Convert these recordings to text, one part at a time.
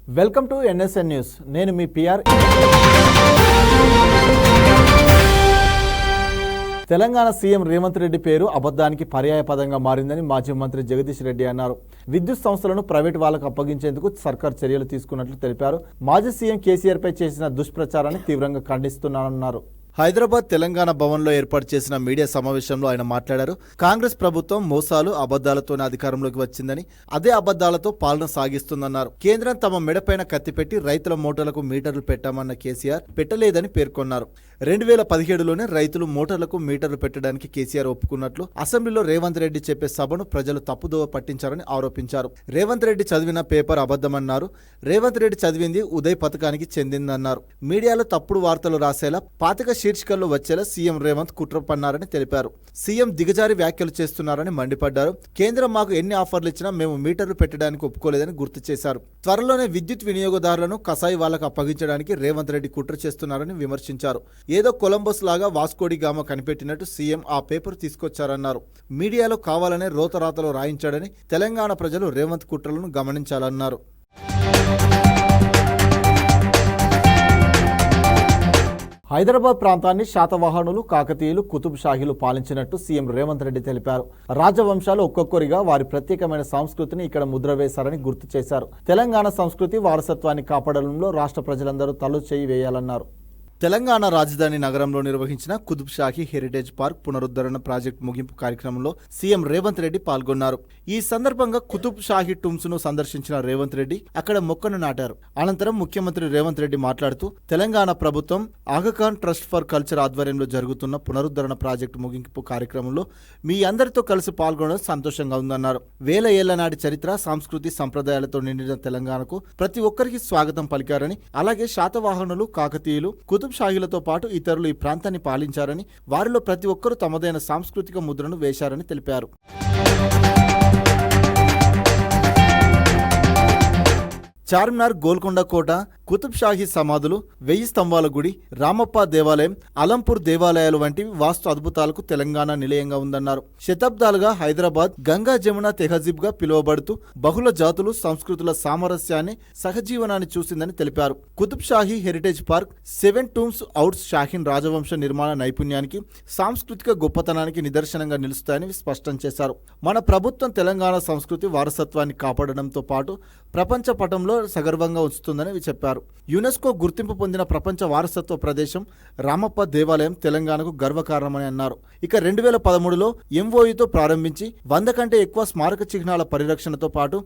Welcome to NSN news. నేను మీ PR. Telangana CM Revanth Reddy పేరు అబద్ధానికి పర్యాయ పదంగా మారిందని మాజీ మంత్రి జగదీష్ రెడ్డి అన్నారు. విద్యుత్ సంస్థలను ప్రైవేట్ వాళ్లకు అప్పగించేందుకు సర్కార్ చర్యలు తీసుకున్నట్లు తెలిపారు. మాజీ సీఎం కేసీఆర్ పై చేసిన దుష్ప్రచారాన్ని తీవ్రంగా ఖండిస్తున్నానన్నారు. హైదరాబాద్ తెలంగాణ భవన్లో ఏర్పాటు చేసిన మీడియా సమావేశంలో ఆయన మాట్లాడారు. కాంగ్రెస్ ప్రభుత్వం మోసాలు అబద్దాలతోనే అధికారంలోకి వచ్చిందని, అదే అబద్దాలతో పాలన సాగిస్తుందన్నారు. కేంద్రం తమ మెడపైన కత్తిపెట్టి రైతుల మోటార్లకు మీటర్లు పెట్టామన్న కేసీఆర్ పెట్టలేదని పేర్కొన్నారు. 2017లోనే రైతులు మోటార్లకు మీటర్లు పెట్టడానికి కేసీఆర్ ఒప్పుకున్నట్లు అసెంబ్లీలో రేవంత్ రెడ్డి చెప్పే సభను ప్రజలు తప్పుదోవ పట్టించారని ఆరోపించారు. రేవంత్ రెడ్డి చదివిన పేపర్ అబద్ధమన్నారు. రేవంత్ రెడ్డి చదివింది ఉదయ్ పథకానికి చెందిందన్నారు. మీడియాలో తప్పుడు వార్తలు రాసేలా పాతిక శీర్షికల్లో వచ్చేలా సీఎం రేవంత్ కుట్ర పన్నారని తెలిపారు. సీఎం దిగజారి వ్యాఖ్యలు చేస్తున్నారని మండిపడ్డారు. కేంద్రం మాకు ఎన్ని ఆఫర్లు ఇచ్చినా మేము మీటర్లు పెట్టడానికి ఒప్పుకోలేదని గుర్తు చేశారు. త్వరలోనే విద్యుత్ వినియోగదారులను కసాయి వాళ్లకు అప్పగించడానికి రేవంత్ రెడ్డి కుట్ర చేస్తున్నారని విమర్శించారు. ఏదో కొలంబస్ లాగా వాస్కోడి గామ కనిపెట్టినట్టు సీఎం ఆ పేపర్ తీసుకొచ్చారన్నారు. మీడియాలో కావాలనే రోతరాతలో రాయించాడని, తెలంగాణ ప్రజలు రేవంత్ కుట్రలను గమనించాలన్నారు. హైదరాబాద్ ప్రాంతాన్ని శాతవాహనులు, కాకతీయులు, కుతుబ్ షాహీలు పాలించినట్టు సీఎం రేవంత్ రెడ్డి తెలిపారు. రాజవంశాలు ఒక్కొక్కరిగా వారి ప్రత్యేకమైన సంస్కృతిని ఇక్కడ ముద్ర వేశారని గుర్తు చేశారు. తెలంగాణ సంస్కృతి వారసత్వాన్ని కాపాడడంలో రాష్ట్ర ప్రజలందరూ తల చేయి వేయాలన్నారు. తెలంగాణ రాజధాని నగరంలో నిర్వహించిన కుతుబ్ షాహీ హెరిటేజ్ పార్క్ పునరుద్ధరణ ప్రాజెక్టు ముగింపు కార్యక్రమంలో సీఎం రేవంత్ రెడ్డి పాల్గొన్నారు. ఈ సందర్భంగా కుతుబ్ షాహీ టూమ్స్ ను సందర్శించిన రేవంత్ రెడ్డి అక్కడ మొక్కను నాటారు. అనంతరం ముఖ్యమంత్రి రేవంత్ రెడ్డి మాట్లాడుతూ, తెలంగాణ ప్రభుత్వం ఆగాఖాన్ ట్రస్ట్ ఫర్ కల్చర్ ఆధ్వర్యంలో జరుగుతున్న పునరుద్ధరణ ప్రాజెక్టు ముగింపు కార్యక్రమంలో మీ అందరితో కలిసి పాల్గొనడం సంతోషంగా ఉందన్నారు. వేల ఏళ్ల నాటి చరిత్ర, సంస్కృతి, సంప్రదాయాలతో నిండిన తెలంగాణకు ప్రతి ఒక్కరికి స్వాగతం పలికారని, అలాగే శాతవాహనులు, కాకతీయులు, కుతుబ్ షాహీలతో పాటు ఇతరులు ఈ ప్రాంతాన్ని పాలించారని, వారిలో ప్రతి ఒక్కరూ తమదైన సాంస్కృతిక ముద్రను వేశారని తెలిపారు. చార్మినార్, గోల్కొండ కోట, కుతుబ్ షాహీ సమాధులు, 1000 స్తంభాల గుడి, రామప్ప దేవాలయం, అలంపూర్ దేవాలయాలు వంటివి వాస్తు అద్భుతాలకు తెలంగాణ నిలయంగా ఉందన్నారు. శతాబ్దాలుగా హైదరాబాద్ గంగా జమున తెహజీబ్ గా పిలువబడుతూ బహుళ జాతులు, సంస్కృతుల సామరస్యాన్ని, సహజీవనాన్ని చూసిందని తెలిపారు. Qutb Shahi heritage park 7 tombs ఔట్స్ షాహీన్ రాజవంశ నిర్మాణ నైపుణ్యానికి, సాంస్కృతిక గొప్పతనానికి నిదర్శనంగా నిలుస్తాయని స్పష్టం చేశారు. మన ప్రభుత్వం తెలంగాణ సంస్కృతి వారసత్వాన్ని కాపాడడంతో పాటు ప్రపంచ పటంలో సగర్వంగా ఉంచుతుందని చెప్పారు. యునెస్కో గుర్తింపు పొందిన ప్రపంచ వారసత్వ ప్రదేశం రామప్ప దేవాలయం తెలంగాణకు గర్వకారణమని అన్నారు. ఇక 2013లో ఎంఓయూతో ప్రారంభించి 100 కంటే ఎక్కువ స్మారక చిహ్నాల పరిరక్షణతో పాటు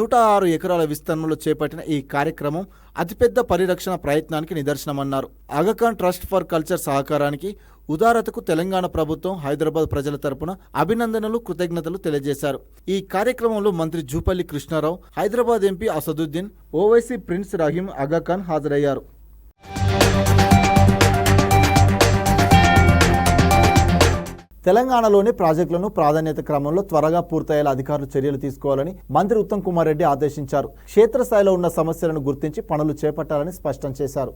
106 ఎకరాల విస్తరణలో చేపట్టిన ఈ కార్యక్రమం అతిపెద్ద పరిరక్షణ ప్రయత్నానికి నిదర్శనమన్నారు. ఆగాఖాన్ ట్రస్ట్ ఫర్ కల్చర్ సహకారానికి, ఉదారతకు తెలంగాణ ప్రభుత్వం, హైదరాబాద్ ప్రజల తరపున అభినందనలు, కృతజ్ఞతలు తెలియజేశారు. ఈ కార్యక్రమంలో మంత్రి జూపల్లి కృష్ణారావు, హైదరాబాద్ ఎంపీ అసదుద్దీన్, ఓవైసీ ప్రిన్స్ రహీం ఆగాఖాన్ హాజరయ్యారు. తెలంగాణలోని ప్రాజెక్టులను ప్రాధాన్యత క్రమంలో త్వరగా పూర్తయ్యేలా అధికారులు చర్యలు తీసుకోవాలని మంత్రి ఉత్తమ్ కుమార్ రెడ్డి ఆదేశించారు. క్షేత్రస్థాయిలో ఉన్న సమస్యలను గుర్తించి పనులు చేపట్టాలని స్పష్టం చేశారు.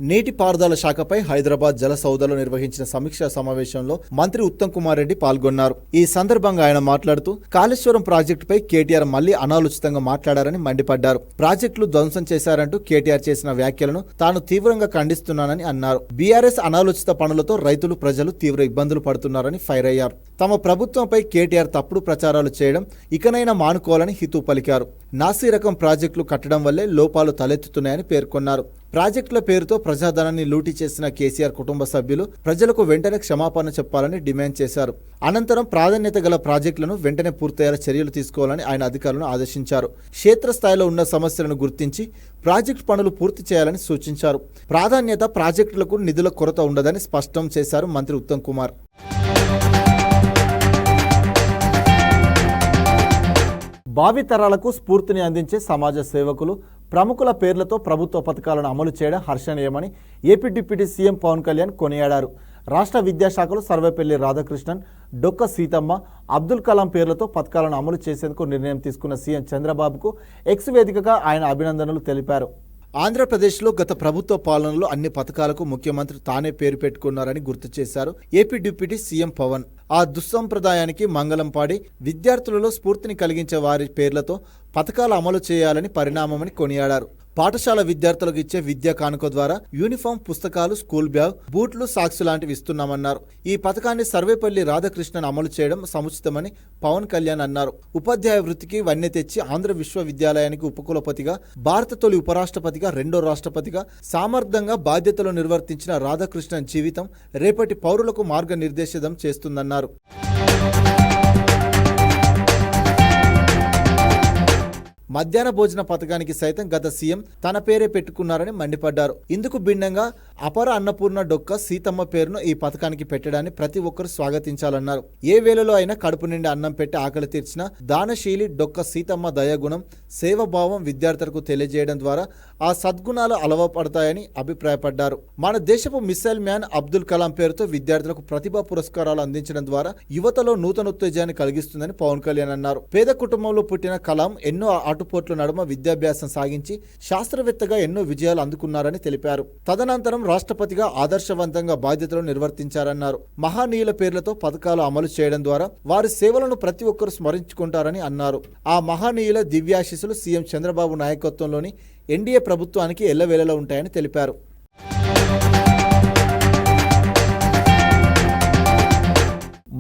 నీటిపారుదల శాఖపై హైదరాబాద్ జల సౌధలో నిర్వహించిన సమీక్షా సమావేశంలో మంత్రి ఉత్తమ్ కుమార్ రెడ్డి పాల్గొన్నారు. ఈ సందర్భంగా ఆయన మాట్లాడుతూ, కాళేశ్వరం ప్రాజెక్టుపై కేటీఆర్ మళ్లీ అనాలోచితంగా మాట్లాడారని మండిపడ్డారు. ప్రాజెక్టులు ధ్వంసం చేశారంటూ కేటీఆర్ చేసిన వ్యాఖ్యలను తాను తీవ్రంగా ఖండిస్తున్నానని అన్నారు. బీఆర్ఎస్ అనాలోచిత పనులతో రైతులు, ప్రజలు తీవ్ర ఇబ్బందులు పడుతున్నారని ఫైర్ అయ్యారు. తమ ప్రభుత్వంపై కేటీఆర్ తప్పుడు ప్రచారాలు చేయడం ఇకనైనా మానుకోవాలని హితవు పలికారు. నాసీ రకం ప్రాజెక్టులు కట్టడం వల్లే లోపాలు తలెత్తుతున్నాయని పేర్కొన్నారు. ప్రాజెక్టుల పేరుతో ప్రజాధనాన్ని లూటీ చేసిన కేసీఆర్ కుటుంబ సభ్యులు ప్రజలకు వెంటనే క్షమాపణ చెప్పాలని డిమాండ్ చేశారు. అనంతరం ప్రాధాన్యత గల ప్రాజెక్టులను వెంటనే పూర్తయ్యేలా చర్యలు తీసుకోవాలని ఆయన అధికారులను ఆదేశించారు. క్షేత్రస్థాయిలో ఉన్న సమస్యలను గుర్తించి ప్రాజెక్టు పనులు పూర్తి చేయాలని సూచించారు. ప్రాధాన్యత ప్రాజెక్టులకు నిధుల కొరత ఉండదని స్పష్టం చేశారు మంత్రి ఉత్తమ్ కుమార్. భావితరాలకు స్ఫూర్తిని అందించే సమాజ సేవకులు, ప్రముఖుల పేర్లతో ప్రభుత్వ పథకాలను అమలు చేయడం హర్షణీయమని AP deputy CM Pawan Kalyan కొనియాడారు. రాష్ట్ర విద్యాశాఖలో సర్వేపల్లి రాధాకృష్ణన్, డొక్క సీతమ్మ, అబ్దుల్ కలాం పేర్లతో పథకాలను అమలు చేసేందుకు నిర్ణయం తీసుకున్న సీఎం చంద్రబాబుకు ఎక్స్ వేదికగా ఆయన అభినందనలు తెలిపారు. ఆంధ్రప్రదేశ్లో గత ప్రభుత్వ పాలనలో అన్ని పథకాలకు ముఖ్యమంత్రి తానే పేరు పెట్టుకున్నారని గుర్తు చేశారు ఏపీ డిప్యూటీ సీఎం పవన్. ఆ దుస్సంప్రదాయానికి మంగళం పాడి విద్యార్థులలో స్ఫూర్తిని కలిగించే వారి పేర్లతో పథకాలు అమలు చేయాలని పరిణామమని కొనియాడారు. పాఠశాల విద్యార్థులకు ఇచ్చే విద్యా కానుక ద్వారా యూనిఫామ్, పుస్తకాలు, స్కూల్ బ్యాగ్, బూట్లు, సాక్స్ లాంటివి ఇస్తున్నామన్నారు. ఈ పథకాన్ని సర్వేపల్లి రాధాకృష్ణన్ అమలు చేయడం సముచితమని పవన్ కళ్యాణ్ అన్నారు. ఉపాధ్యాయ వృత్తికి వన్నె తెచ్చి ఆంధ్ర విశ్వవిద్యాలయానికి ఉపకులపతిగా, భారత తొలి ఉపరాష్ట్రపతిగా, రెండో రాష్ట్రపతిగా సమర్థంగా బాధ్యతలు నిర్వర్తించిన రాధాకృష్ణన్ జీవితం రేపటి పౌరులకు మార్గనిర్దేశం చేస్తుందన్నారు. మధ్యాహ్న భోజన పథకానికి సైతం గత సీఎం తన పేరే పెట్టుకున్నారని మండిపడ్డారు. ఇందుకు భిన్నంగా అపర అన్నపూర్ణ డొక్క సీతమ్మ పేరును ఈ పథకానికి పెట్టడాన్ని ప్రతి ఒక్కరూ స్వాగతించాలన్నారు. ఏ వేళలో అయినా కడుపు నిండి అన్నం పెట్టి ఆకలి తీర్చిన దానశీలి డొక్క సీతమ్మ దయాగుణం, సేవభావం విద్యార్థులకు తెలియజేయడం ద్వారా ఆ సద్గుణాలు అలవపడతాయని అభిప్రాయపడ్డారు. మన దేశపు మిస్సైల్ మ్యాన్ అబ్దుల్ కలాం పేరుతో విద్యార్థులకు ప్రతిభా పురస్కారాలు అందించడం ద్వారా యువతలో నూతనోత్తేజాన్ని కలిగిస్తుందని పవన్ కళ్యాణ్ అన్నారు. పేద కుటుంబంలో పుట్టిన కలాం ఎన్నో ఆటుపోట్ల నడుమ విద్యాభ్యాసం సాగించి శాస్త్రవేత్తగా ఎన్నో విజయాలు అందుకున్నారని తెలిపారు. తదనంతరం రాష్ట్రపతిగా ఆదర్శవంతంగా బాధ్యతలు నిర్వర్తించారన్నారు. మహానీయుల పేర్లతో పథకాలు అమలు చేయడం ద్వారా వారి సేవలను ప్రతి ఒక్కరూ స్మరించుకుంటారని అన్నారు. ఆ మహానీయుల దివ్యాశీస్సులు సీఎం చంద్రబాబు నాయకత్వంలోని ఎన్డీఏ ప్రభుత్వానికి ఎల్లవేళలా ఉంటాయని తెలిపారు.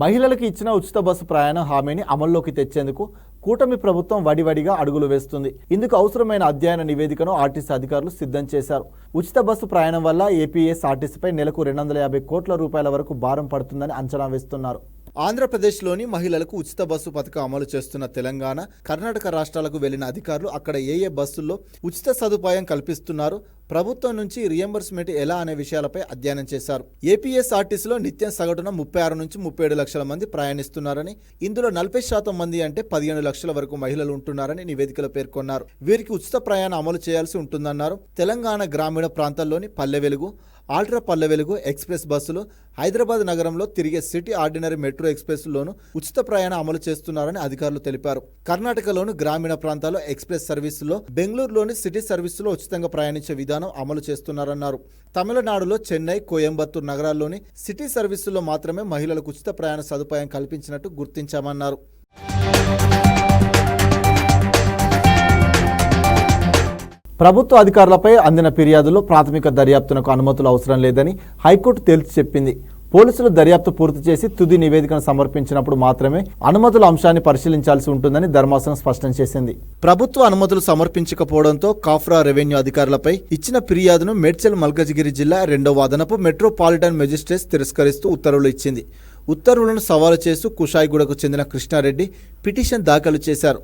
మహిళలకు ఇచ్చిన ఉచిత బస్సు ప్రయాణ హామీని అమల్లోకి తెచ్చేందుకు కూటమి ప్రభుత్వం వడివడిగా అడుగులు వేస్తుంది. ఇందుకు అవసరమైన అధ్యయన నివేదికను ఆర్టీసీ అధికారులు సిద్ధం చేశారు. ఉచిత బస్సు ప్రయాణం వల్ల ఏపీఎస్ఆర్టీసీపై నెలకు 250 కోట్ల రూపాయల వరకు భారం పడుతుందని అంచనా వేస్తున్నారు. ఆంధ్రప్రదేశ్లోని మహిళలకు ఉచిత బస్సు పథకం అమలు చేస్తున్న తెలంగాణ, కర్ణాటక రాష్ట్రాలకు వెళ్లిన అధికారులు అక్కడ ఏ బస్సుల్లో ఉచిత సదుపాయం కల్పిస్తున్నారు, ప్రభుత్వం నుంచి రియంబర్స్మెంట్ ఎలా అనే విషయాలపై అధ్యయనం చేశారు. ఏపీఎస్ఆర్టీసీలో నిత్యం సగటున 36 నుంచి 37 లక్షల మంది ప్రయాణిస్తున్నారని, ఇందులో 40% మంది అంటే 15 లక్షల వరకు మహిళలు ఉంటున్నారని నివేదికలో పేర్కొన్నారు. వీరికి ఉచిత ప్రయాణం అమలు చేయాల్సి ఉంటుందన్నారు. తెలంగాణ గ్రామీణ ప్రాంతాల్లోని పల్లె వెలుగు, ఆల్ట్రా పల్లె వెలుగు ఎక్స్ప్రెస్ బస్సులు, హైదరాబాద్ నగరంలో తిరిగే సిటీ ఆర్డినరీ మెట్రో ఎక్స్ప్రెస్లోనూ ఉచిత ప్రయాణం అమలు చేస్తున్నారని అధికారులు తెలిపారు. కర్ణాటకలోని గ్రామీణ ప్రాంతాల్లో ఎక్స్ప్రెస్ సర్వీసులో, బెంగళూరులోని సిటీ సర్వీసులో ఉచితంగా ప్రయాణించే విధానం అమలు చేస్తున్నారన్నారు. తమిళనాడులో చెన్నై, కోయంబత్తూరు నగరాల్లోని సిటీ సర్వీసుల్లో మాత్రమే మహిళలకు ఉచిత ప్రయాణ సదుపాయం కల్పించినట్టు గుర్తించామన్నారు. ప్రభుత్వ అధికారులపై అందిన ఫిర్యాదుల్లో ప్రాథమిక దర్యాప్తునకు అనుమతులు అవసరం లేదని హైకోర్టు తేల్చి చెప్పింది. పోలీసులు దర్యాప్తు పూర్తి చేసి తుది నివేదికను సమర్పించినప్పుడు మాత్రమే అనుమతుల అంశాన్ని పరిశీలించాల్సి ఉంటుందని ధర్మాసనం స్పష్టం చేసింది. ప్రభుత్వ అనుమతులు సమర్పించకపోవడంతో కాఫ్రా రెవెన్యూ అధికారులపై ఇచ్చిన ఫిర్యాదును మేడ్చల్ మల్కజ్గిరి జిల్లా 2వ అదనపు మెట్రోపాలిటన్ మెజిస్ట్రేట్ తిరస్కరిస్తూ ఉత్తర్వులు ఇచ్చింది. ఉత్తర్వులను సవాలు చేస్తూ కుషాయిగూడకు చెందిన కృష్ణారెడ్డి పిటిషన్ దాఖలు చేశారు.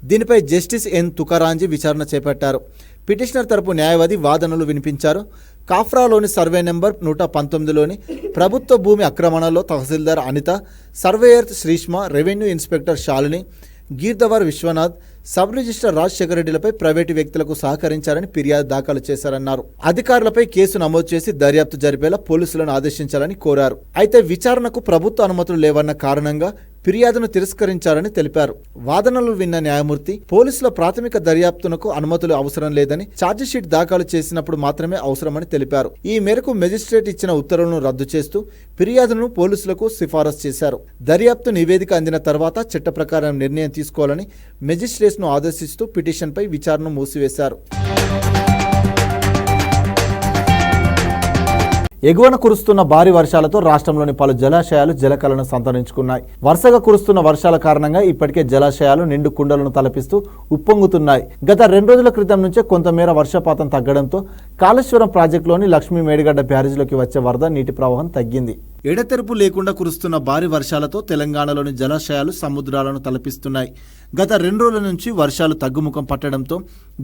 దీనిపై జస్టిస్ ఎన్ తుకారాంజీ విచారణ చేపట్టారు. పిటిషనర్ తరపు న్యాయవాది వాదనలు వినిపించారు. కాఫ్రాలోని సర్వే నెంబర్ 119లోని ప్రభుత్వ భూమి ఆక్రమణలో tahsildar Anitha, surveyor Sreeshma, revenue inspector Shalini, గీర్దవర్ విశ్వనాథ్, సబ్ రిజిస్టర్ రాజశేఖర రెడ్డిలపై ప్రైవేటు వ్యక్తులకు సహకరించారని ఫిర్యాదు దాఖలు చేశారన్నారు. అధికారులపై కేసు నమోదు చేసి దర్యాప్తు జరిపేలా పోలీసులను ఆదేశించాలని కోరారు. అయితే విచారణకు ప్రభుత్వ అనుమతులు లేవన్న కారణంగా ఫిర్యాదును తిరస్కరించారని తెలిపారు. వాదనలు విన్న న్యాయమూర్తి పోలీసుల ప్రాథమిక దర్యాప్తునకు అనుమతులు అవసరం లేదని, ఛార్జిషీట్ దాఖలు చేసినప్పుడు మాత్రమే అవసరమని తెలిపారు. ఈ మేరకు మెజిస్ట్రేట్ ఇచ్చిన ఉత్తర్వులను రద్దు చేస్తూ ఫిర్యాదును పోలీసులకు సిఫారసు చేశారు. దర్యాప్తు నివేదిక అందిన తర్వాత చట్ట ప్రకారం నిర్ణయం తీసుకోవాలని మెజిస్ట్రేట్ను ఆదేశిస్తూ పిటిషన్పై విచారణను మూసివేశారు. ఎగువన కురుస్తున్న భారీ వర్షాలతో రాష్ట్రంలోని పలు జలాశయాలు జలకళను సంతరించుకున్నాయి. వరుసగా కురుస్తున్న వర్షాల కారణంగా ఇప్పటికే జలాశయాలు నిండు కుండలను తలపిస్తూ ఉప్పొంగుతున్నాయి. గత 2 రోజుల క్రితం నుంచే కొంతమేర వర్షపాతం తగ్గడంతో కాళేశ్వరం ప్రాజెక్టులోని లక్ష్మీ మేడిగడ్డ బ్యారేజ్లోకి వచ్చే వరద నీటి ప్రవాహం తగ్గింది. ఎడతెరుపు లేకుండా కురుస్తున్న భారీ వర్షాలతో తెలంగాణలోని జలాశయాలు సముద్రాలను తలపిస్తున్నాయి. గత 2 రోజుల నుంచి వర్షాలు తగ్గుముఖం పట్టడంతో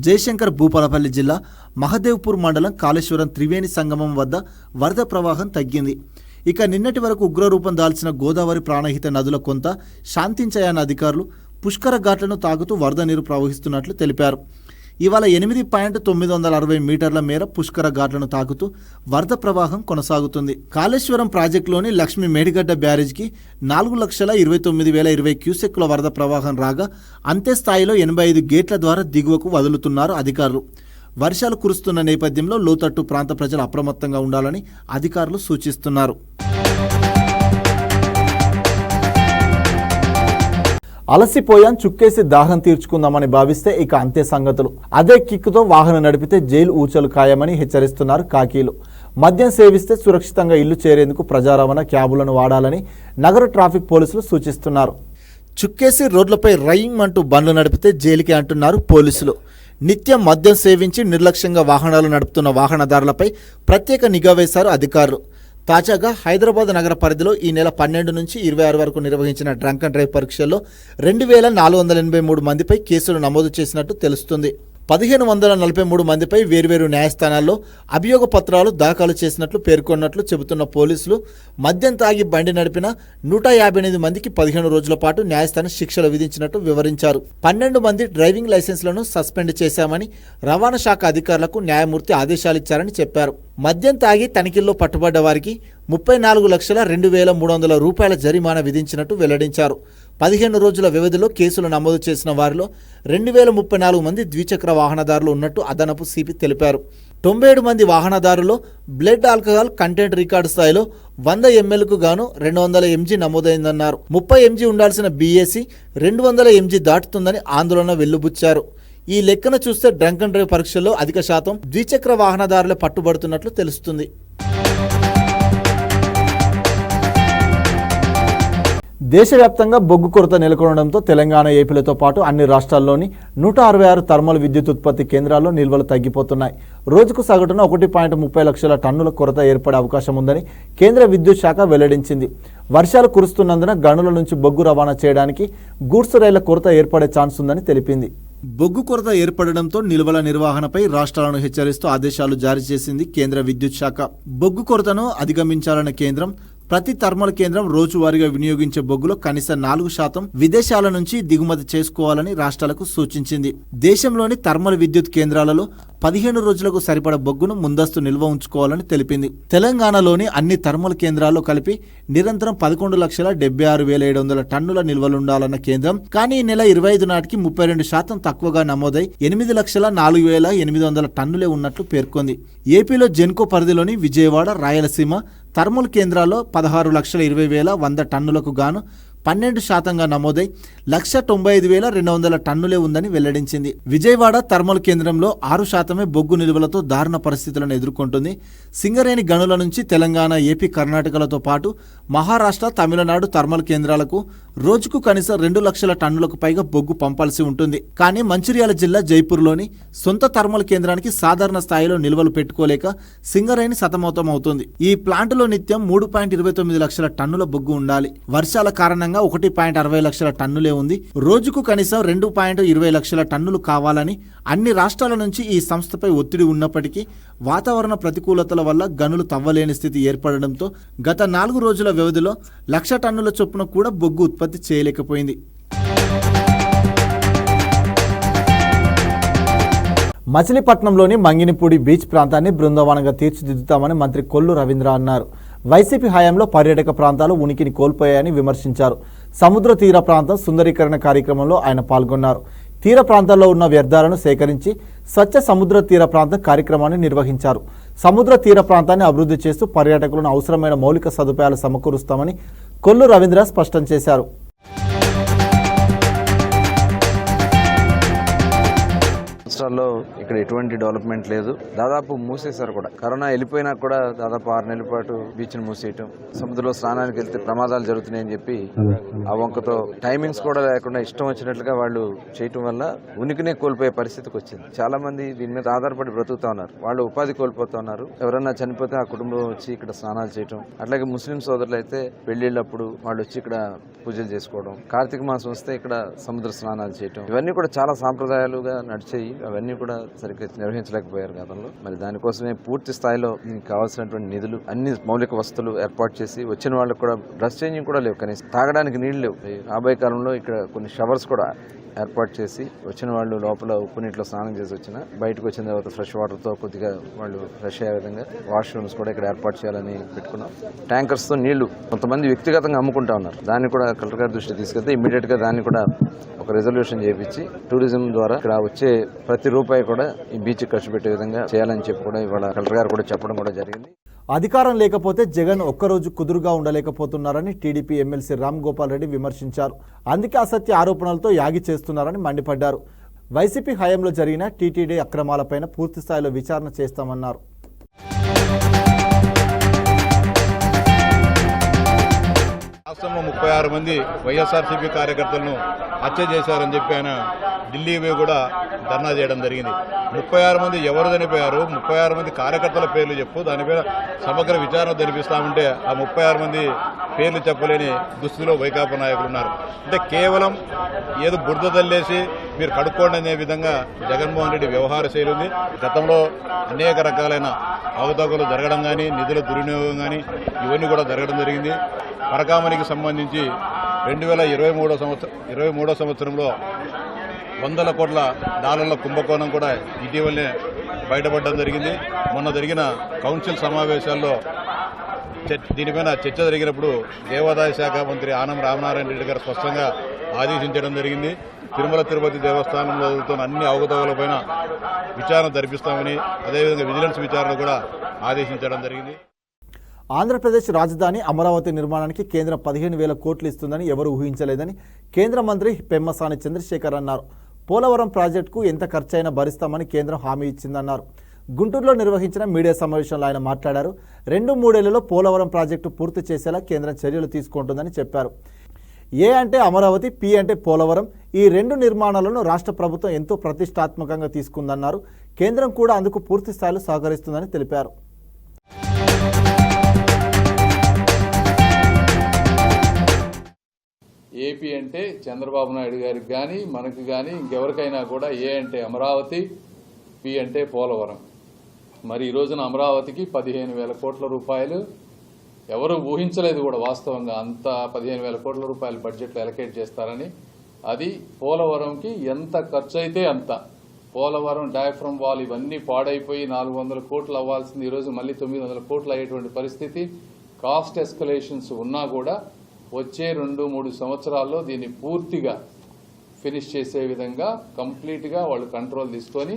జయశంకర్ భూపాలపల్లి జిల్లా మహదేవ్పూర్ మండలం కాళేశ్వరం త్రివేణి సంగమం వద్ద వరద ప్రవాహం తగ్గింది. ఇక నిన్నటి వరకు ఉగ్రరూపం దాల్చిన గోదావరి ప్రాణహిత నదుల కొంత శాంతించాయన్న అధికారులు పుష్కర ఘాట్లను తాగుతూ వరద నీరు ప్రవహిస్తున్నట్లు తెలిపారు. ఇవాళ 8.960 మీటర్ల మేర పుష్కర ఘాట్లను తాకుతూ వరద ప్రవాహం కొనసాగుతుంది. కాళేశ్వరం ప్రాజెక్టులోని లక్ష్మీ మేడిగడ్డ బ్యారేజ్కి 4,29,020 క్యూసెక్కుల వరద ప్రవాహం రాగా అంతే స్థాయిలో 85 గేట్ల ద్వారా దిగువకు వదులుతున్నారు అధికారులు. వర్షాలు కురుస్తున్న నేపథ్యంలో లోతట్టు ప్రాంత ప్రజలు అప్రమత్తంగా ఉండాలని అధికారులు సూచిస్తున్నారు. అలసిపోయాం, చుక్కేసి దాహం తీర్చుకుందామని భావిస్తే ఇక అంతే సంగతులు. అదే కిక్కుతో వాహనం నడిపితే జైలు ఊచలు ఖాయమని హెచ్చరిస్తున్నారు కాకీలు. మద్యం సేవిస్తే సురక్షితంగా ఇల్లు చేరేందుకు ప్రజా రవాణా క్యాబులను వాడాలని నగర ట్రాఫిక్ పోలీసులు సూచిస్తున్నారు. చుక్కేసి రోడ్లపై రైయింగ్ అంటూ బండ్లు నడిపితే జైలుకి అంటున్నారు పోలీసులు. నిత్యం మద్యం సేవించి నిర్లక్ష్యంగా వాహనాలు నడుపుతున్న వాహనదారులపై ప్రత్యేక నిఘా వేశారు అధికారులు. తాజాగా హైదరాబాద్ నగర పరిధిలో ఈ నెల 12 నుంచి 26 వరకు నిర్వహించిన డ్రంక్ అండ్ డ్రైవ్ పరీక్షల్లో 2483 మందిపై కేసులు నమోదు చేసినట్టు తెలుస్తుంది. 1543 మందిపై వేర్వేరు న్యాయస్థానాల్లో అభియోగ పత్రాలు దాఖలు చేసినట్లు పేర్కొన్నట్లు చెబుతున్న పోలీసులు మద్యం తాగి బండి నడిపిన 158 మందికి 15 రోజుల పాటు న్యాయస్థానం శిక్షలు విధించినట్టు వివరించారు. 12 మంది డ్రైవింగ్ లైసెన్స్లను సస్పెండ్ చేశామని రవాణా శాఖ అధికారులకు న్యాయమూర్తి ఆదేశాలిచ్చారని చెప్పారు. మద్యం తాగి తనిఖీల్లో పట్టుబడ్డ వారికి 34,02,300 రూపాయల జరిమానా విధించినట్టు వెల్లడించారు. 15 రోజుల వ్యవధిలో కేసులు నమోదు చేసిన వారిలో 2034 మంది ద్విచక్ర వాహనదారులు ఉన్నట్టు అదనపు సిపి తెలిపారు. 97 మంది వాహనదారుల్లో బ్లడ్ ఆల్కహాల్ కంటెంట్ రికార్డు స్థాయిలో 100 mlకు గాను 200 mg నమోదైందన్నారు. 30 mg ఉండాల్సిన BAC 200 mg దాటుతుందని ఆందోళన వెల్లుబుచ్చారు. ఈ లెక్కన చూస్తే డ్రంక్ అండ్ డ్రైవ్ పరీక్షల్లో అధిక శాతం ద్విచక్ర వాహనదారులే పట్టుబడుతున్నట్లు తెలుస్తుంది. దేశవ్యాప్తంగా బొగ్గు కొరత నెలకొనడంతో తెలంగాణ, ఏపీలతో పాటు అన్ని రాష్ట్రాల్లోని 166 థర్మల్ విద్యుత్ ఉత్పత్తి కేంద్రాల్లో నిల్వలు తగ్గిపోతున్నాయి. రోజుకు సగటున 1.30 లక్షల టన్నుల కొరత ఏర్పడే అవకాశం ఉందని కేంద్ర విద్యుత్ శాఖ వెల్లడించింది. వర్షాలు కురుస్తున్నందున గనుల నుంచి బొగ్గు రవాణా చేయడానికి గూడ్స్ రైళ్ల కొరత ఏర్పడే ఛాన్స్ ఉందని తెలిపింది. బొగ్గు కొరత ఏర్పడడంతో నిల్వల నిర్వహణపై రాష్ట్రాలను హెచ్చరిస్తూ ఆదేశాలు జారీ చేసింది కేంద్ర విద్యుత్ శాఖ. బొగ్గు కొరతను అధిగమించాలన్న కేంద్రం ప్రతి థర్మల్ కేంద్రం రోజువారీగా వినియోగించే బొగ్గులో కనీసం 4% విదేశాల నుంచి దిగుమతి చేసుకోవాలని రాష్ట్రాలకు సూచించింది. దేశంలోని థర్మల్ విద్యుత్ కేంద్రాలలో 15 రోజులకు సరిపడ బొగ్గును ముందస్తు నిల్వ ఉంచుకోవాలని తెలిపింది. తెలంగాణలోని అన్ని థర్మల్ కేంద్రాల్లో కలిపి నిరంతరం 11,76,700 టన్నుల నిల్వలుండాలన్న కేంద్రం, కానీ ఈ నెల 25 నాటికి 32% తక్కువగా నమోదై 8,04,800 టన్నులే ఉన్నట్లు పేర్కొంది. ఏపీలో జెన్కో పరిధిలోని విజయవాడ, రాయలసీమ థర్మల్ కేంద్రాల్లో 16,20,100 టన్నులకు గాను 12% నమోదై 1,95,200 టన్నులే ఉందని వెల్లడించింది. విజయవాడ థర్మల్ కేంద్రంలో 6% బొగ్గు నిల్వలతో దారుణ పరిస్థితులను ఎదుర్కొంటుంది. సింగరేణి గనుల నుంచి తెలంగాణ, ఏపీ, కర్ణాటకలతో పాటు మహారాష్ట్ర, తమిళనాడు థర్మల్ కేంద్రాలకు రోజుకు కనీసం 2 లక్షల టన్నులకు పైగా బొగ్గు పంపాల్సి ఉంటుంది. కానీ మంచిర్యాల జిల్లా జైపూర్లోని సొంత థర్మల్ కేంద్రానికి సాధారణ స్థాయిలో నిల్వలు పెట్టుకోలేక సింగరేణి సతమతమవుతుంది. ఈ ప్లాంటులో నిత్యం 3.29 లక్షల టన్నుల బొగ్గు ఉండాలి. వర్షాల కారణంగా 1.60 లక్షల టన్నులే ఉంది. రోజుకు కనీసం 2.20 లక్షల టన్నులు కావాలని అన్ని రాష్ట్రాల నుంచి ఈ సంస్థపై ఒత్తిడి ఉన్నప్పటికీ వాతావరణ ప్రతికూలతల వల్ల గనులు తవ్వలేని స్థితి ఏర్పడడంతో గత 4 రోజుల వ్యవధిలో 1,00,000 టన్నుల చొప్పున కూడా బొగ్గు ఉత్పత్తి చేయలేకపోయింది. మచిలీపట్నంలోని మంగినిపూడి బీచ్ ప్రాంతాన్ని బృందావనంగా తీర్చిదిద్దుతామని మంత్రి కొల్లు రవీంద్ర అన్నారు. వైసీపీ హయాంలో పర్యాటక ప్రాంతాలు ఉనికిని కోల్పోయాయని విమర్శించారు. సముద్ర తీర ప్రాంతం సుందరీకరణ కార్యక్రమంలో ఆయన పాల్గొన్నారు. తీర ప్రాంతాల్లో ఉన్న వ్యర్థాలను సేకరించి స్వచ్ఛ సముద్ర తీర ప్రాంతం కార్యక్రమాన్ని నిర్వహించారు. సముద్ర తీర ప్రాంతాన్ని అభివృద్ధి చేస్తూ పర్యాటకులను అవసరమైన మౌలిక సదుపాయాలు సమకూరుస్తామని కొల్లు రవీంద్ర స్పష్టం చేశారు. రాష్ట్రాల్లో ఇక్కడ ఎటువంటి డెవలప్మెంట్ లేదు. దాదాపు మూసేశారు కూడా. కరోనా వెళ్ళిపోయినా కూడా దాదాపు 6 నెలల పాటు బీచ్ను మూసేయటం, సముద్రంలో స్నానానికి వెళ్తే ప్రమాదాలు జరుగుతున్నాయని చెప్పి ఆ వంకతో టైమింగ్స్ కూడా లేకుండా ఇష్టం వచ్చినట్లుగా వాళ్ళు చేయటం వల్ల ఉనికినే కోల్పోయే పరిస్థితికి వచ్చింది. చాలా మంది దీని మీద ఆధారపడి బ్రతుకుతా ఉన్నారు. వాళ్ళు ఉపాధి కోల్పోతా ఉన్నారు. ఎవరన్నా చనిపోతే ఆ కుటుంబం వచ్చి ఇక్కడ స్నానాలు చేయటం, అట్లాగే ముస్లిం సోదరులు అయితే పెళ్లిళ్ళప్పుడు వాళ్ళు వచ్చి ఇక్కడ పూజలు చేసుకోవడం, కార్తీక మాసం వస్తే ఇక్కడ సముద్ర స్నానాలు చేయటం, ఇవన్నీ కూడా చాలా సాంప్రదాయాలుగా నడిచేయి. అవన్నీ కూడా సరిగ్గా నిర్వహించలేకపోయారు గతంలో. మరి దానికోసమే పూర్తి స్థాయిలో కావాల్సినటువంటి నిధులు, అన్ని మౌలిక వసతులు ఏర్పాటు చేసి వచ్చిన వాళ్ళకి కూడా డ్రెస్ చేంజింగ్ కూడా లేవు, కనీసం తాగడానికి నీళ్లు లేవు. రాబోయే కాలంలో ఇక్కడ కొన్ని షవర్స్ కూడా ఏర్పాటు చేసి వచ్చిన వాళ్ళు లోపల ఉప్పు నీటిలో స్నానం చేసి వచ్చిన బయటకు వచ్చిన తర్వాత ఫ్రెష్ వాటర్తో కొద్దిగా వాళ్ళు ఫ్రెష్ అయ్యే విధంగా వాష్రూమ్స్ కూడా ఇక్కడ ఏర్పాటు చేయాలని పెట్టుకున్నాం. ట్యాంకర్స్తో నీళ్లు కొంతమంది వ్యక్తిగతంగా అమ్ముకుంటా ఉన్నారు. దాన్ని కూడా కలెక్టర్ గారి దృష్టికి తీసుకెళ్తే ఇమీడియట్ గా దాన్ని కూడా ఒక రెజల్యూషన్ చేయించి టూరిజం ద్వారా ఇక్కడ వచ్చే ప్రతి రూపాయి కూడా ఈ బీచ్ ఖర్చు పెట్టే విధంగా చేయాలని చెప్పి కూడా ఇవాళ కలెక్టర్ గారు కూడా చెప్పడం కూడా జరిగింది. అధికారం లేకపోతే జగన్ ఒక్కరోజు కుదురుగా ఉండలేకపోతున్నారని టీడీపీ ఎమ్మెల్సీ రామ్ గోపాల్ రెడ్డి విమర్శించారు. అందుకే అసత్య ఆరోపణలతో యాగి చేస్తున్నారని మండిపడ్డారు. వైసీపీ హయాంలో జరిగిన టీటీడీ అక్రమాలపైన పూర్తిస్థాయిలో విచారణ చేస్తామన్నారు. రాష్ట్రంలో 36 మంది వైఎస్ఆర్సీపీ కార్యకర్తలను హత్య చేశారని చెప్పి ఆయన ఢిల్లీ పోయి కూడా ధర్నా చేయడం జరిగింది. 36 మంది ఎవరు చనిపోయారు, 36 మంది కార్యకర్తల పేర్లు చెప్పు, దానిపైన సమగ్ర విచారణ జరిపిస్తామంటే ఆ 36 మంది పేర్లు చెప్పలేని దుస్థితిలో వైకాపా నాయకులు ఉన్నారు. అంటే కేవలం ఏదో బురద తల్లేసి మీరు కడుక్కోండి అనే విధంగా జగన్మోహన్ రెడ్డి వ్యవహార శైలి ఉంది. గతంలో అనేక రకాలైన అవకతవకలు జరగడం కానీ, నిధుల దుర్వినియోగం కానీ ఇవన్నీ కూడా జరగడం జరిగింది. పరకామణికి సంబంధించి 2023 సంవత్సరంలో $100 కోట్ల కుంభకోణం కూడా ఇటీవలనే బయటపడడం జరిగింది. మొన్న జరిగిన కౌన్సిల్ సమావేశాల్లో దీనిపైన చర్చ జరిగినప్పుడు దేవాదాయ శాఖ మంత్రి ఆనం రామనారాయణ రెడ్డి గారు స్పష్టంగా ఆదేశించడం జరిగింది. తిరుమల తిరుపతి దేవస్థానంలో జరుగుతున్న అన్ని అవకతవకలపైన విచారణ జరిపిస్తామని, అదేవిధంగా విజిలెన్స్ విచారణ కూడా ఆదేశించడం జరిగింది. ఆంధ్రప్రదేశ్ రాజధాని అమరావతి నిర్మాణానికి కేంద్రం 15,000 కోట్లు ఇస్తుందని ఎవరు ఊహించలేదని కేంద్ర మంత్రి పెమ్మసాని చంద్రశేఖర్ అన్నారు. పోలవరం ప్రాజెక్టుకు ఎంత ఖర్చైనా భరిస్తామని కేంద్రం హామీ ఇచ్చిందన్నారు. గుంటూరులో నిర్వహించిన మీడియా సమావేశంలో ఆయన మాట్లాడారు. 2-3 ఏళ్లలో పోలవరం ప్రాజెక్టు పూర్తి చేసేలా కేంద్రం చర్యలు తీసుకుంటుందని చెప్పారు. ఏ అంటే అమరావతి, పి అంటే పోలవరం, ఈ 2 నిర్మాణాలను రాష్ట్ర ప్రభుత్వం ఎంతో ప్రతిష్టాత్మకంగా తీసుకుందన్నారు. కేంద్రం కూడా అందుకు పూర్తి స్థాయిలో సహకరిస్తుందని తెలిపారు. ఏపీ అంటే చంద్రబాబు నాయుడు గారికి కానీ మనకి కానీ ఇంకెవరికైనా కూడా ఏ అంటే అమరావతి, పి అంటే పోలవరం. మరి ఈ రోజున అమరావతికి 15,000 కోట్ల రూపాయలు ఎవరు ఊహించలేదు కూడా వాస్తవంగా. అంత 15,000 కోట్ల రూపాయలు బడ్జెట్లో అలొకేట్ చేస్తారని. అది పోలవరంకి ఎంత ఖర్చు అయితే అంత. పోలవరం డయాఫ్రమ్ వాల్ ఇవన్నీ పాడైపోయి 400 కోట్లు అవ్వాల్సింది ఈరోజు మళ్ళీ 900 కోట్లు అయ్యేటువంటి పరిస్థితి. కాస్ట్ ఎస్కలేషన్స్ ఉన్నా కూడా వచ్చే 2-3 సంవత్సరాల్లో దీన్ని పూర్తిగా ఫినిష్ చేసే విధంగా కంప్లీట్గా వాళ్ళు కంట్రోల్ తీసుకొని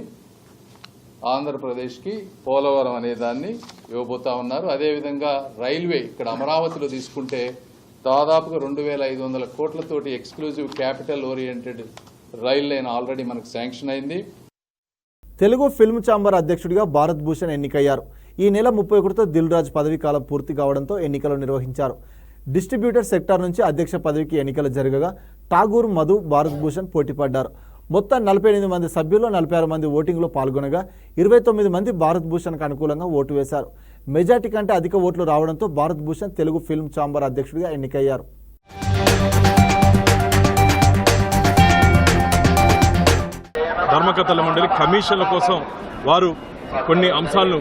ఆంధ్రప్రదేశ్కి పోలవరం అనే దాన్ని ఇవ్వబోతా ఉన్నారు. అదేవిధంగా రైల్వే ఇక్కడ అమరావతిలో తీసుకుంటే దాదాపుగా 2,500 కోట్లతోటి exclusive capital oriented rail line already మనకు శాంక్షన్ అయింది. తెలుగు ఫిల్మ్ ఛాంబర్ అధ్యక్షుడిగా భారత్ భూషణ్ ఎన్నికయ్యారు. ఈ నెల 31తో దిల్ రాజు పదవీ కాలం పూర్తి కావడంతో ఎన్నికలు నిర్వహించారు. డిస్ట్రిబ్యూటర్ సెక్టార్ నుంచి అధ్యక్ష పదవికి ఎన్నికలు జరగగా ఠాగూర్, మధు, భారత్ భూషణ్ పోటీపడ్డారు. మొత్తం 48 మంది సభ్యుల్లో 46 మంది ఓటింగ్లో పాల్గొనగా 29 మంది భారత్ భూషణ్కు అనుకూలంగా ఓటు వేశారు. మెజార్టీ కంటే అధిక ఓట్లు రావడంతో భారత్ భూషణ్ తెలుగు ఫిల్మ్ ఛాంబర్ అధ్యక్షుడిగా ఎన్నికయ్యారు. ధర్మకర్తల మండలి కమిషన్ల కోసం వారు కొన్ని అంశాలను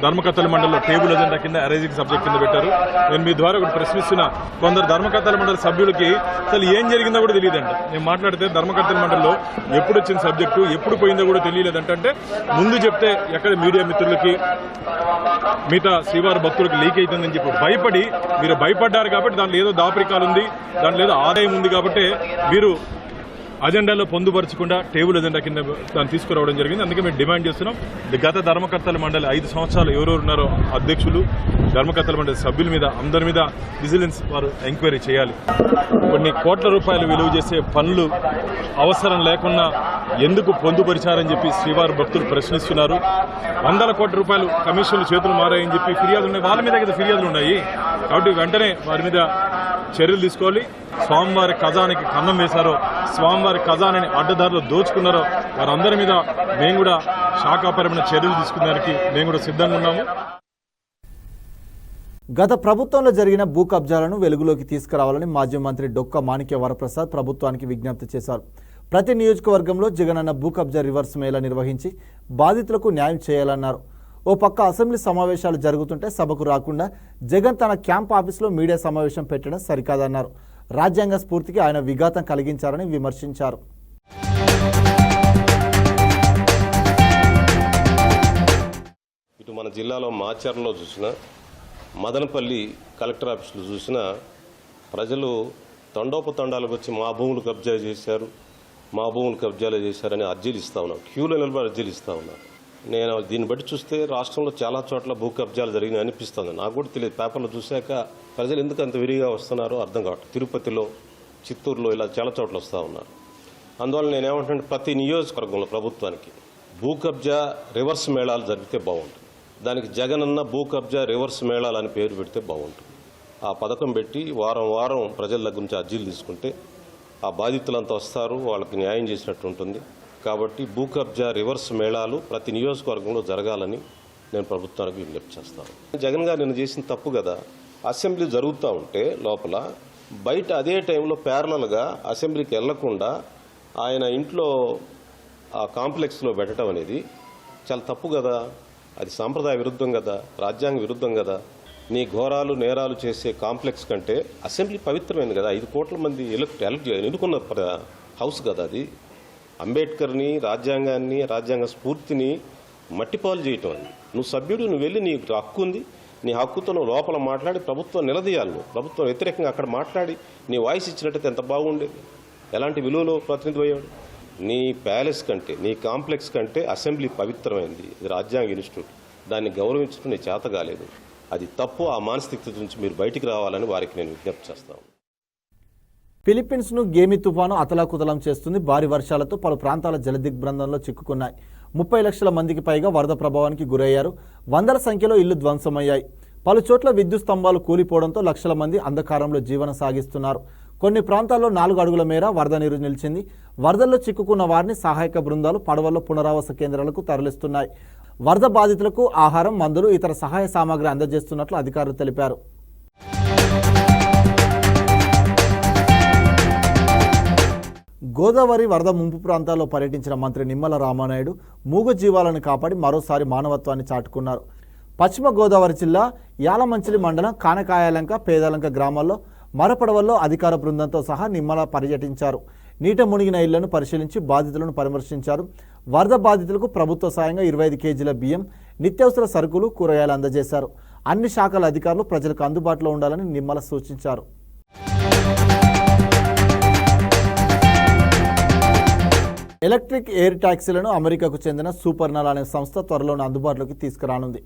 ధర్మకర్తల మండలిలో టేబుల్ ఎజెండా కింద అరైజింగ్ సబ్జెక్ట్ కింద పెట్టారు. నేను మీ ద్వారా ఒకటి ప్రశ్నిస్తున్నా. కొందరు ధర్మకర్తల మండలి సభ్యులకి అసలు ఏం జరిగిందో కూడా తెలియదంట. నేను మాట్లాడితే ధర్మకర్తల మండలిలో ఎప్పుడు వచ్చిన సబ్జెక్టు ఎప్పుడు పోయిందో కూడా తెలియలేదంటే ముందు చెప్తే ఎక్కడ మీడియా మిత్రులకి మిగతా శ్రీవారి భక్తులకు లీక్ అవుతుందని చెప్పి భయపడి మీరు భయపడ్డారు కాబట్టి దాంట్లో ఏదో దాపరికాలు ఉంది, దాంట్లో ఏదో ఆదాయం ఉంది కాబట్టి మీరు అజెండాలో పొందుపరచకుండా టేబుల్ ఎజెండా కింద దాన్ని తీసుకురావడం జరిగింది. అందుకే మేము డిమాండ్ చేస్తున్నాం. గత ధర్మకర్తల మండలి 5 సంవత్సరాలు ఎవరెవరు ఉన్నారో అధ్యక్షులు, ధర్మకర్తల మండలి సభ్యుల మీద అందరి మీద విజిలెన్స్ వారు ఎంక్వైరీ చేయాలి. కొన్ని కోట్ల రూపాయలు విలువ చేసే పనులు అవసరం లేకుండా ఎందుకు పొందుపరిచారని చెప్పి శ్రీవారి భక్తులు ప్రశ్నిస్తున్నారు. 100 కోట్ల రూపాయలు కమిషన్లు చేతులు మారాయని చెప్పి ఫిర్యాదులు ఉన్నాయి. వాళ్ళ మీద కదా ఫిర్యాదులు ఉన్నాయి. కాబట్టి వెంటనే వారి మీద చర్యలు తీసుకోవాలి. స్వామివారి ఖజానాకి కన్నం వేశారో, స్వామివారి ఖజానాని అడ్డదారులు దోచుకున్నారో వారందరి మీద మేము కూడా శాఖాపరమైన చర్యలు తీసుకునేందుకు మేము కూడా సిద్ధంగా ఉన్నాము. గత ప్రభుత్వంలో జరిగిన భూ కబ్జాలను వెలుగులోకి తీసుకురావాలని మాజీ మంత్రి డొక్కా మాణిక్య వరప్రసాద్ ప్రభుత్వానికి విజ్ఞప్తి చేశారు. ప్రతి నియోజకవర్గంలో జగనన్న భూ కబ్జా రివర్స్ మేళా నిర్వహించి బాధితులకు న్యాయం చేయాలన్నారు. ఓ పక్క అసెంబ్లీ సమావేశాలు జరుగుతుంటే సభకు రాకుండా జగన్ తన క్యాంప్ ఆఫీసులో మీడియా సమావేశం పెట్టడం సరికాదన్నారు. రాజ్యాంగ స్ఫూర్తికి ఆయన విఘాతం కలిగించారని విమర్శించారు. ఇటు మన జిల్లాలో మాచర్లలో చూసినా, మదనపల్లి కలెక్టర్ ఆఫీసులో చూసినా ప్రజలు తండోపతండాలకు వచ్చి మా భూములు కబ్జా చేశారు, మా భూములు కబ్జాలు చేశారని అర్జీలు ఇస్తూ ఉన్నారు. క్యూలో నిలబడి అర్జీలు ఇస్తూ ఉన్నారు. నేను దీన్ని బట్టి చూస్తే రాష్ట్రంలో చాలా చోట్ల భూ కబ్జాలు జరిగినాయి అనిపిస్తుంది. నాకు కూడా తెలియదు. పేపర్లో చూశాక ప్రజలు ఎందుకు అంత విరిగా వస్తున్నారో అర్థం కావట్లేదు. తిరుపతిలో, చిత్తూరులో ఇలా చాలా చోట్ల వస్తూ ఉన్నారు. అందువల్ల నేనేమంటే ప్రతి నియోజకవర్గంలో ప్రభుత్వానికి భూ కబ్జా రివర్స్ మేళాలు జరిగితే బాగుంటుంది. దానికి జగనన్న భూ కబ్జా రివర్స్ మేళాలు అని పేరు పెడితే బాగుంటుంది. ఆ పథకం పెట్టి వారం వారం ప్రజల దగ్గర నుంచి అర్జీలు తీసుకుంటే ఆ బాధితులంతా వస్తారు, వాళ్ళకి న్యాయం చేసినట్టు ఉంటుంది. కాబట్టి భూ కబ్జా రివర్స్ మేళాలు ప్రతి నియోజకవర్గంలో జరగాలని నేను ప్రభుత్వానికి విజ్ఞప్తి చేస్తాను. జగన్ గారు నేను చేసిన తప్పు కదా, అసెంబ్లీ జరుగుతూ ఉంటే లోపల బయట అదే టైంలో ప్యారలల్గా అసెంబ్లీకి వెళ్లకుండా ఆయన ఇంట్లో ఆ కాంప్లెక్స్లో పెట్టడం అనేది చాలా తప్పు కదా. అది సాంప్రదాయ విరుద్ధం కదా, రాజ్యాంగ విరుద్ధం కదా. నీ ఘోరాలు నేరాలు చేసే కాంప్లెక్స్ కంటే అసెంబ్లీ పవిత్రమైనది కదా. 5 కోట్ల మంది ఎన్నుకున్న హౌస్ కదా అది. అంబేద్కర్ని, రాజ్యాంగాన్ని, రాజ్యాంగ స్ఫూర్తిని మట్టిపాలు చేయటం అది. నువ్వు సభ్యుడు, నువ్వు వెళ్ళి నీ హక్కు ఉంది, నీ హక్కుతో నువ్వు లోపల మాట్లాడి ప్రభుత్వం నిలదీయాలి. నువ్వు ప్రభుత్వం వ్యతిరేకంగా అక్కడ మాట్లాడి నీ వాయిస్ ఇచ్చినట్టయితే ఎంత బాగుండేది. ఎలాంటి విలువలో ప్రతినిధి అయ్యాడు. నీ ప్యాలెస్ కంటే, నీ కాంప్లెక్స్ కంటే అసెంబ్లీ పవిత్రమైంది. ఇది రాజ్యాంగ ఇన్స్టిట్యూట్. దాన్ని గౌరవించడం నీ చేత కాలేదు. అది తప్పు. ఆ మానసికత నుంచి మీరు బయటికి రావాలని వారికి నేను విజ్ఞప్తి చేస్తాను. ఫిలిప్పీన్స్ను గేమి తుఫాను అతలాకుతలం చేస్తుంది. భారీ వర్షాలతో పలు ప్రాంతాల జలదిగ్బంధంలో చిక్కుకున్నాయి. 30 లక్షల మందికి పైగా వరద ప్రభావానికి గురయ్యారు. వందల సంఖ్యలో ఇళ్లు ధ్వంసమయ్యాయి. పలు చోట్ల విద్యుత్ స్తంభాలు కూలిపోవడంతో లక్షల మంది అంధకారంలో జీవనం సాగిస్తున్నారు. కొన్ని ప్రాంతాల్లో 4 అడుగుల మేర వరద నీరు నిలిచింది. వరదల్లో చిక్కుకున్న వారిని సహాయక బృందాలు పడవల్లో పునరావాస కేంద్రాలకు తరలిస్తున్నాయి. వరద బాధితులకు ఆహారం, మందులు, ఇతర సహాయ సామాగ్రి అందజేస్తున్నట్లు అధికారులు తెలిపారు. గోదావరి వరద ముంపు ప్రాంతాల్లో పర్యటించిన మంత్రి నిమ్మల రామానాయుడు మూగ జీవాలను కాపాడి మరోసారి మానవత్వాన్ని చాటుకున్నారు. పశ్చిమ గోదావరి జిల్లా యాలమంచిలి మండలం కానకాయలంక, పేదలంక గ్రామాల్లో మరపడవల్లో అధికార బృందంతో సహా నిమ్మల పర్యటించారు. నీట మునిగిన ఇళ్లను పరిశీలించి బాధితులను పరామర్శించారు. వరద బాధితులకు ప్రభుత్వ సాయంగా 25 కేజీల బియ్యం, నిత్యావసర సరుకులు, కూరగాయలు అందజేశారు. అన్ని శాఖల అధికారులు ప్రజలకు అందుబాటులో ఉండాలని నిమ్మల సూచించారు. ఎలక్ట్రిక్ ఎయిర్ ట్యాక్సీలను అమెరికాకు చెందిన సూపర్నల్ అనే సంస్థ త్వరలోనే అందుబాటులోకి తీసుకురానుంది.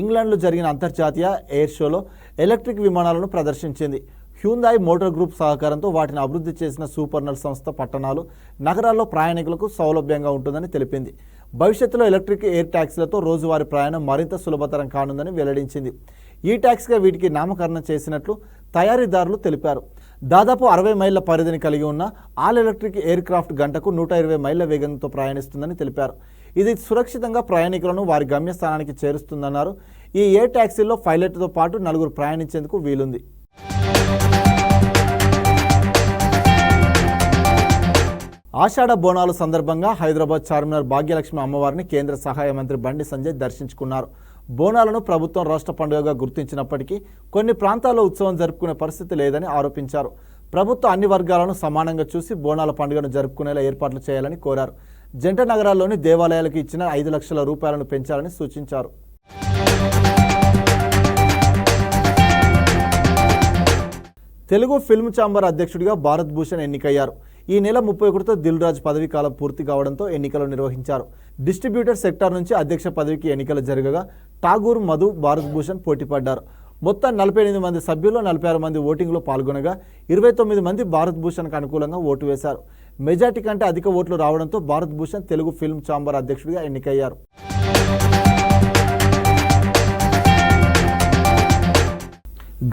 ఇంగ్లాండ్లో జరిగిన అంతర్జాతీయ ఎయిర్ షోలో ఎలక్ట్రిక్ విమానాలను ప్రదర్శించింది. హ్యూందాయ్ మోటార్ గ్రూప్ సహకారంతో వాటిని అభివృద్ధి చేసిన సూపర్నల్ సంస్థ పట్టణాలు, నగరాల్లో ప్రయాణికులకు సౌలభ్యంగా ఉంటుందని తెలిపింది. భవిష్యత్తులో ఎలక్ట్రిక్ ఎయిర్ ట్యాక్సీలతో రోజువారీ ప్రయాణం మరింత సులభతరం కానుందని వెల్లడించింది. ఈ ట్యాక్సీగా వీటికి నామకరణం చేసినట్లు తయారీదారులు తెలిపారు. దాదాపు 60 మైళ్ళ పరిధిని కలిగి ఉన్న ఆల్ ఎలక్ట్రిక్ ఎయిర్ క్రాఫ్ట్ గంటకు 120 మైళ్ళ వేగంతో ప్రయాణిస్తుందని తెలిపారు. ఇది సురక్షితంగా ప్రయాణికులను వారి గమ్యస్థానానికి చేరుస్తుందన్నారు. ఈ ఎయిర్ ట్యాక్సీల్లో పైలట్తో పాటు 4 ప్రయాణించేందుకు వీలుంది. ఆషాఢ బోనాలు సందర్భంగా హైదరాబాద్ చార్మినార్ భాగ్యలక్ష్మి అమ్మవారిని కేంద్ర సహాయ మంత్రి బండి సంజయ్ దర్శించుకున్నారు. బోనాలను ప్రభుత్వం రాష్ట్ర పండుగగా గుర్తించినప్పటికీ కొన్ని ప్రాంతాల్లో ఉత్సవం జరుపుకునే పరిస్థితి లేదని ఆరోపించారు. ప్రభుత్వం అన్ని వర్గాలను సమానంగా చూసి బోనాల పండుగను జరుపుకునేలా ఏర్పాట్లు చేయాలని కోరారు. జంట నగరాల్లోని దేవాలయాలకు ఇచ్చిన 5 లక్షల రూపాయలను పెంచాలని సూచించారు. తెలుగు ఫిల్మ్ ఛాంబర్ అధ్యక్షుడిగా భారత్ భూషణ్ ఎన్నికయ్యారు. ఈ నెల 31తో దిల్ రాజు పదవీ కాలం పూర్తి కావడంతో ఎన్నికలు నిర్వహించారు. డిస్ట్రిబ్యూటర్ సెక్టార్ నుంచి అధ్యక్ష పదవికి ఎన్నికలు జరగగా ఠాగూర్, మధు, భారత్ భూషణ్ పోటీపడ్డారు. మొత్తం 48 మంది సభ్యుల్లో 46 మంది ఓటింగ్లో పాల్గొనగా 29 మంది భారత్ భూషణ్కు అనుకూలంగా ఓటు వేశారు. మెజార్టీ కంటే అధిక ఓట్లు రావడంతో భారత్ భూషణ్ తెలుగు ఫిల్మ్ ఛాంబర్ అధ్యక్షుడిగా ఎన్నికయ్యారు.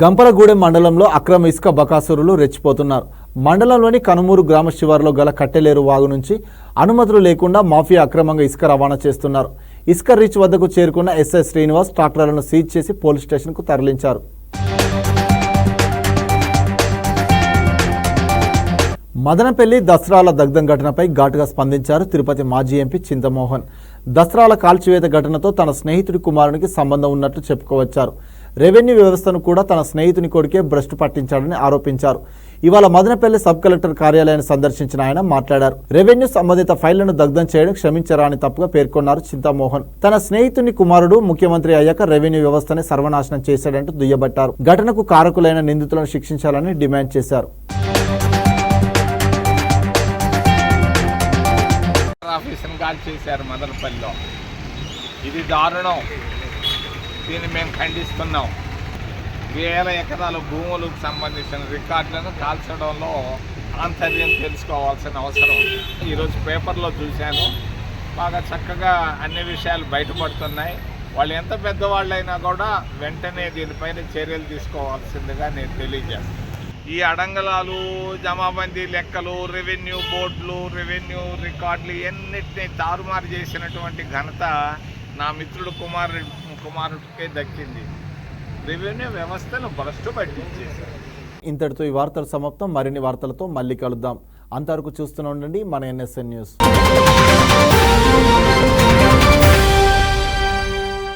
గంపలగూడెం మండలంలో అక్రమ ఇసుక బకాసురులు రెచ్చిపోతున్నారు. మండలంలోని కనుమూరు గ్రామ శివారులో గల కట్టెలేరు వాగు నుంచి అనుమతులు లేకుండా మాఫియా అక్రమంగా ఇసుక రవాణా చేస్తున్నారు. ఇసుక రీచ్ వద్దకు చేరుకున్న ఎస్ఐ శ్రీనివాస్ ట్రాక్టర్లను సీజ్ చేసి పోలీస్ స్టేషన్కు తరలించారు. మదనపల్లి దసరాల దగ్ధం ఘటనపై ఘాటుగా స్పందించారు తిరుపతి మాజీ ఎంపీ చింతమోహన్. దసరాల కాల్చివేత ఘటనతో తన స్నేహితుడి కుమారునికి సంబంధం ఉన్నట్లు చెప్పుకోవచ్చారు. రెవెన్యూ వ్యవస్థను కూడా తన స్నేహితుని కొడుకే భ్రష్టు పట్టించాడని ఆరోపించారు. ఇవాళ మదనపల్లి సబ్ కలెక్టర్ కార్యాలయాన్ని సందర్శించిన ఆయన మాట్లాడారు. రెవెన్యూ సంబంధిత ఫైళ్లను దగ్ధం చేయడం క్షమించరాని తప్పుగా పేర్కొన్నారు చింతామోహన్. తన స్నేహితుని కుమారుడు ముఖ్యమంత్రి అయ్యాక రెవెన్యూ వ్యవస్థని సర్వనాశనం చేశాడంటూ దుయ్యబట్టారు. ఘటనకు కారకులైన నిందితులను శిక్షించాలని డిమాండ్ చేశారు. ఆఫీసును కాల్ చేశారు మదనపల్లిలో. ఇది దారుణం. దీన్ని మేము ఖండిస్తున్నాం. వేల ఎకరాల భూములకు సంబంధించిన రికార్డులను కాల్చడంలో ఆంతర్యం తెలుసుకోవాల్సిన అవసరం ఉంది. ఈరోజు పేపర్లో చూశాను, బాగా చక్కగా అన్ని విషయాలు బయటపడుతున్నాయి. వాళ్ళు ఎంత పెద్దవాళ్ళైనా కూడా వెంటనే దీనిపైన చర్యలు తీసుకోవాల్సిందిగా నేను తెలియజేస్తాను. ఈ అడంగలాలు, జమాబందీ లెక్కలు, రెవెన్యూ బోర్డులు, రెవెన్యూ రికార్డులు ఇవన్నిటినీ తారుమారు చేసినటువంటి ఘనత నా మిత్రుడు కుమారుడికే దక్కింది. రెవెన్యూ వ్యవస్థను భ్రష్టు పట్టించేశారు. ఇంతటితో ఈ వార్తలు సమాప్తం. మరిన్ని వార్తలతో మళ్ళీ కలుద్దాం. అంతవరకు చూస్తూనే ఉండండి మన NSN న్యూస్.